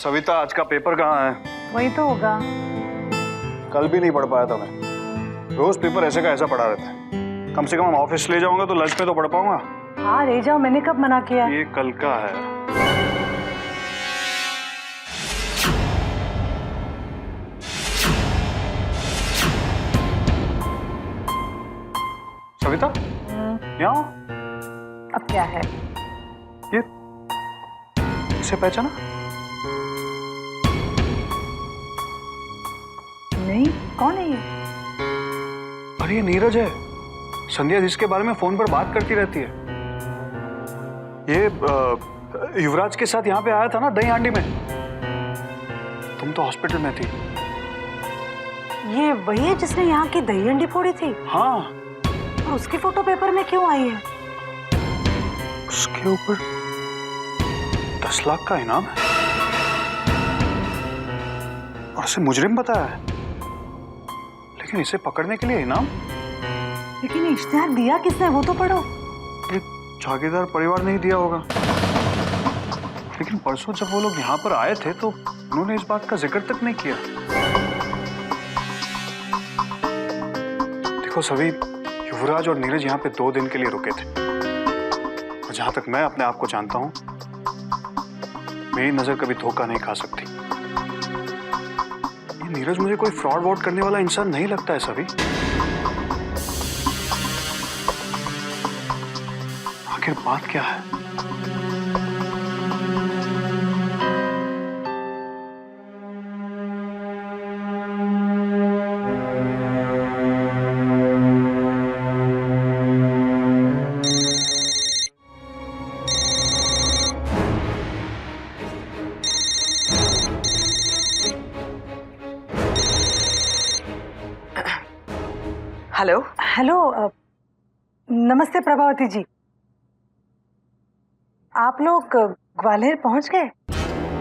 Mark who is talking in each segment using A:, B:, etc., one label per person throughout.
A: सविता, आज का पेपर कहाँ है?
B: वही तो होगा।
A: कल भी नहीं पढ़ पाया था मैं। रोज पेपर ऐसे का ऐसा पढ़ा रहता है। कम से कम ऑफिस ले जाऊंगा तो लंच में तो पढ़ पाऊंगा।
B: हाँ ले जाओ, मैंने कब मना किया?
A: ये कल का है। सविता, यहाँ आओ।
B: अब क्या है?
A: ये इसे पहचाना?
B: नहीं, कौन है ये?
A: अरे ये नीरज है, संध्या जिसके बारे में फोन पर बात करती रहती है। ये युवराज के साथ यहाँ पे आया था ना दही हांडी में। तुम तो हॉस्पिटल में थी।
B: ये वही है जिसने यहाँ की दही हंडी फोड़ी थी?
A: हाँ।
B: और उसकी फोटो पेपर में क्यों आई है?
A: उसके ऊपर 10 लाख का इनाम है और उसे मुजरिम बताया है, लेकिन इसे पकड़ने के लिए इनाम।
B: लेकिन इश्तेहार दिया किसने, वो तो पढ़ो।
A: ये जागीरदार परिवार ने ही दिया होगा। लेकिन परसों जब वो लोग यहाँ पर आए थे तो उन्होंने इस बात का जिक्र तक नहीं किया। देखो सभी, युवराज और नीरज यहाँ पे 2 दिन के लिए रुके थे और जहां तक मैं अपने आप को जानता हूं, मेरी नजर कभी धोखा नहीं खा सकती। ये नीरज मुझे कोई फ्रॉड वॉड करने वाला इंसान नहीं लगता है सभी। आखिर बात क्या है?
C: हेलो।
B: हेलो, नमस्ते प्रभावती जी। आप लोग ग्वालियर पहुंच गए?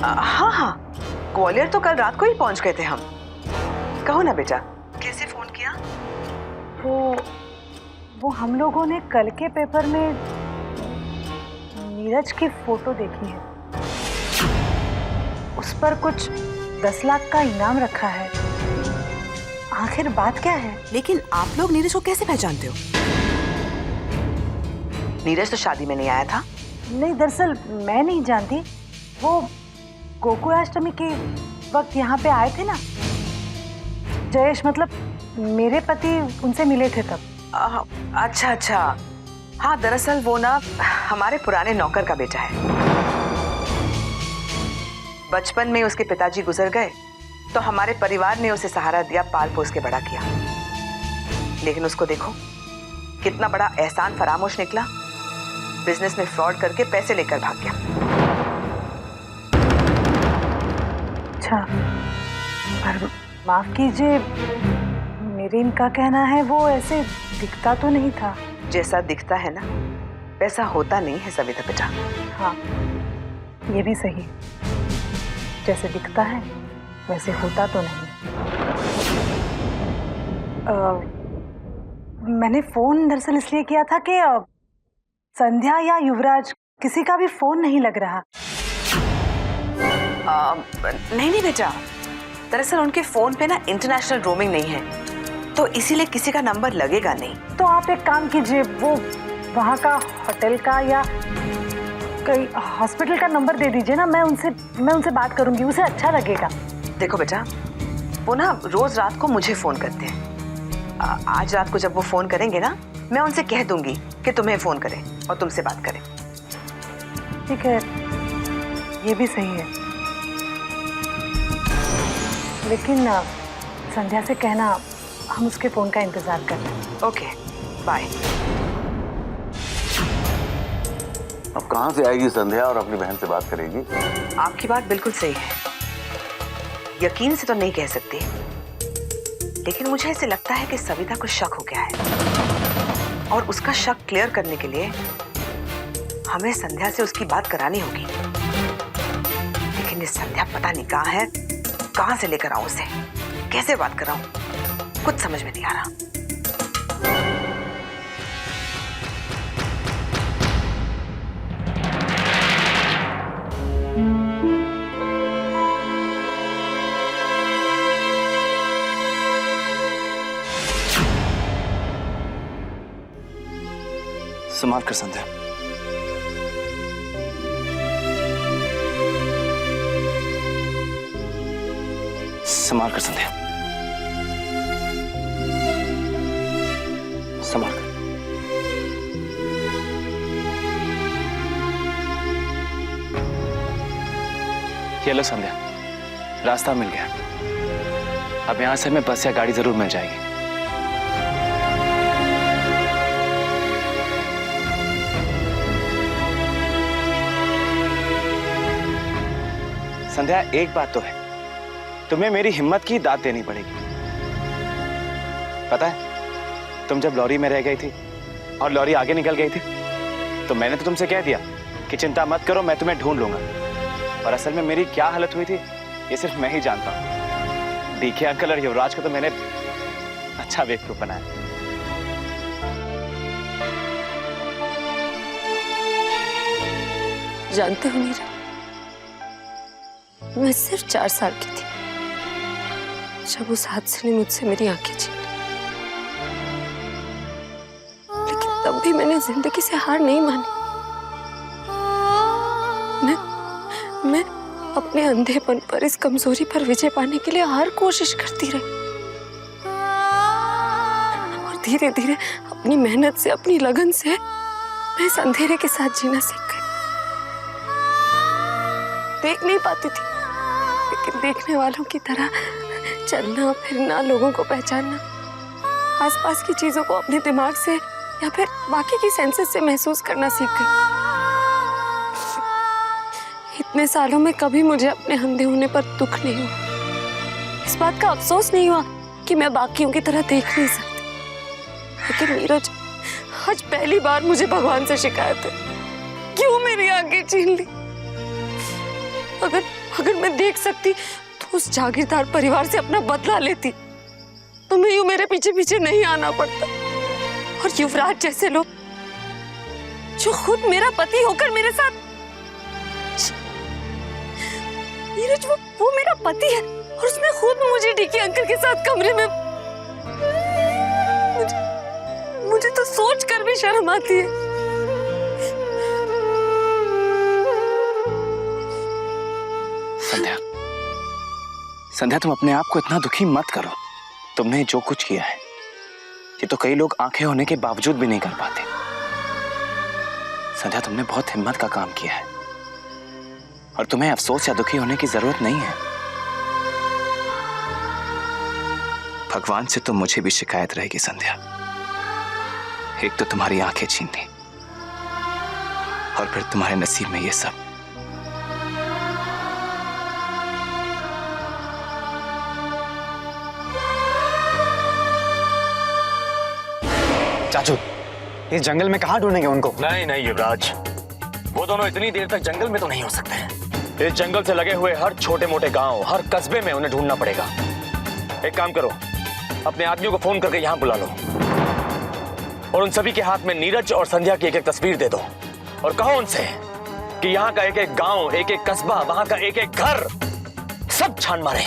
C: हाँ हाँ, ग्वालियर तो कल रात को ही पहुंच गए थे हम। कहो ना बेटा, कैसे फोन किया?
B: वो हम लोगों ने कल के पेपर में नीरज की फोटो देखी है। उस पर कुछ 10 लाख का इनाम रखा है। आखिर बात क्या है?
C: लेकिन आप लोग नीरज को कैसे पहचानते हो? नीरज तो शादी में नहीं आया था।
B: नहीं, दरअसल मैं नहीं जानती। वो गोकुलाष्टमी के वक्त यहाँ पे आए थे ना, जयेश मतलब मेरे पति, उनसे मिले थे तब।
C: अच्छा अच्छा, हाँ दरअसल वो ना हमारे पुराने नौकर का बेटा है। बचपन में उसके पिताजी गुजर गए तो हमारे परिवार ने उसे सहारा दिया, पाल पोस के बड़ा किया। लेकिन उसको देखो, कितना बड़ा एहसान फरामोश निकला। बिजनेस में फ्रॉड करके पैसे लेकर भाग गया।
B: अच्छा, पर माफ कीजिए, मेरे इनका कहना है वो ऐसे दिखता तो नहीं था।
C: जैसा दिखता है ना वैसा होता नहीं है सविता बेटा।
B: हाँ, ये भी सही। जैसे दिखता है वैसे होता तो नहीं। मैंने फोन दरअसल इसलिए किया था कि संध्या या युवराज किसी का भी फोन नहीं लग रहा।
C: नहीं नहीं बेटा, दरअसल उनके फोन पे ना इंटरनेशनल रोमिंग नहीं है, तो इसीलिए किसी का नंबर लगेगा नहीं।
B: तो आप एक काम कीजिए, वो वहाँ का होटल का या कोई हॉस्पिटल का नंबर दे दीजिए ना। मैं उनसे बात करूंगी, उसे अच्छा लगेगा।
C: देखो बेटा, वो ना रोज रात को मुझे फोन करते हैं। आज रात को जब वो फोन करेंगे ना, मैं उनसे कह दूंगी कि तुम्हें फोन करें और तुमसे बात करें।
B: ठीक है, ये भी सही है। लेकिन संध्या से कहना हम उसके फोन का इंतजार कर रहे हैं।
C: Okay, bye.
D: अब कहाँ से आएगी संध्या और अपनी बहन से बात करेगी?
C: आपकी बात बिल्कुल सही है, यकीन से तो नहीं कह सकती, लेकिन मुझे ऐसे लगता है कि सविता को शक हो गया है और उसका शक क्लियर करने के लिए हमें संध्या से उसकी बात करानी होगी। लेकिन ये संध्या पता नहीं कहाँ है, कहाँ से लेकर आऊं उसे, कैसे बात कराऊं, कुछ समझ में नहीं आ रहा।
E: संभाल कर संध्या। संभाल कर संध्या। संभाल कर। ये लो संध्या, रास्ता मिल गया। अब यहां से हमें बस या गाड़ी जरूर मिल जाएगी। संध्या, एक बात तो है, तुम्हें मेरी हिम्मत की दाद देनी पड़ेगी। पता है, तुम जब लॉरी में रह गई थी और लॉरी आगे निकल गई थी, तो मैंने तो तुमसे कह दिया कि चिंता मत करो, मैं तुम्हें ढूंढ लूंगा। और असल में मेरी क्या हालत हुई थी ये सिर्फ मैं ही जानता हूँ। डीके अंकल और युवराज को तो मैंने अच्छा बेवकूफ बनाया।
F: जानते हो नीरज, मैं सिर्फ 4 साल की थी जब उस हादसे ने मुझसे मेरी आंखें छीन ली। लेकिन तब भी मैंने जिंदगी से हार नहीं मानी। मैं अपने अंधेपन पर, इस कमजोरी पर विजय पाने के लिए हर कोशिश करती रही। और धीरे धीरे अपनी मेहनत से, अपनी लगन से मैं इस अंधेरे के साथ जीना सीख गई। देख नहीं पाती थी, लेकिन देखने वालों की तरह चलना फिरना, लोगों को पहचानना, आसपास की चीजों को अपने दिमाग से या फिर बाकी की सेंसेस से महसूस करना सीख गई। इतने सालों में कभी मुझे अपने अंधे होने पर दुख नहीं हुआ। इस बात का अफसोस नहीं हुआ कि मैं बाकियों की तरह देख नहीं सकती। लेकिन नीरज, आज पहली बार मुझे भगवान से शिकायत है, क्यों मेरी आंखें छीन ली? अगर मैं देख सकती तो उस जागीरदार परिवार से अपना बदला लेती, तो मैं यूं मेरे पीछे पीछे नहीं आना पड़ता। और युवराज जैसे लोग जो खुद मेरा पति होकर मेरे साथ, नीरज, वो मेरा पति है और उसने खुद मुझे डीके अंकल के साथ कमरे में, मुझे तो सोच कर भी शर्म आती है।
E: संध्या, संध्या, तुम अपने आप को इतना दुखी मत करो। तुमने जो कुछ किया है ये तो कई लोग आंखें होने के बावजूद भी नहीं कर पाते। संध्या, तुमने बहुत हिम्मत का काम किया है और तुम्हें अफसोस या दुखी होने की जरूरत नहीं है। भगवान से तो मुझे भी शिकायत रहेगी संध्या। एक तो तुम्हारी आंखें छीन ली और फिर तुम्हारे नसीब में ये सब।
G: चाचू, इस जंगल में कहाँ ढूंढेंगे उनको?
H: नहीं युवराज, वो दोनों इतनी देर तक जंगल में तो नहीं हो सकते। इस जंगल से लगे हुए हर छोटे मोटे गांव, हर कस्बे में उन्हें ढूंढना पड़ेगा। एक काम करो, अपने आदमियों को फोन करके यहां बुला लो और उन सभी के हाथ में नीरज और संध्या की एक एक तस्वीर दे दो और कहो उनसे कि यहाँ का एक एक गांव, एक एक कस्बा, वहां का एक एक घर सब छान मारे।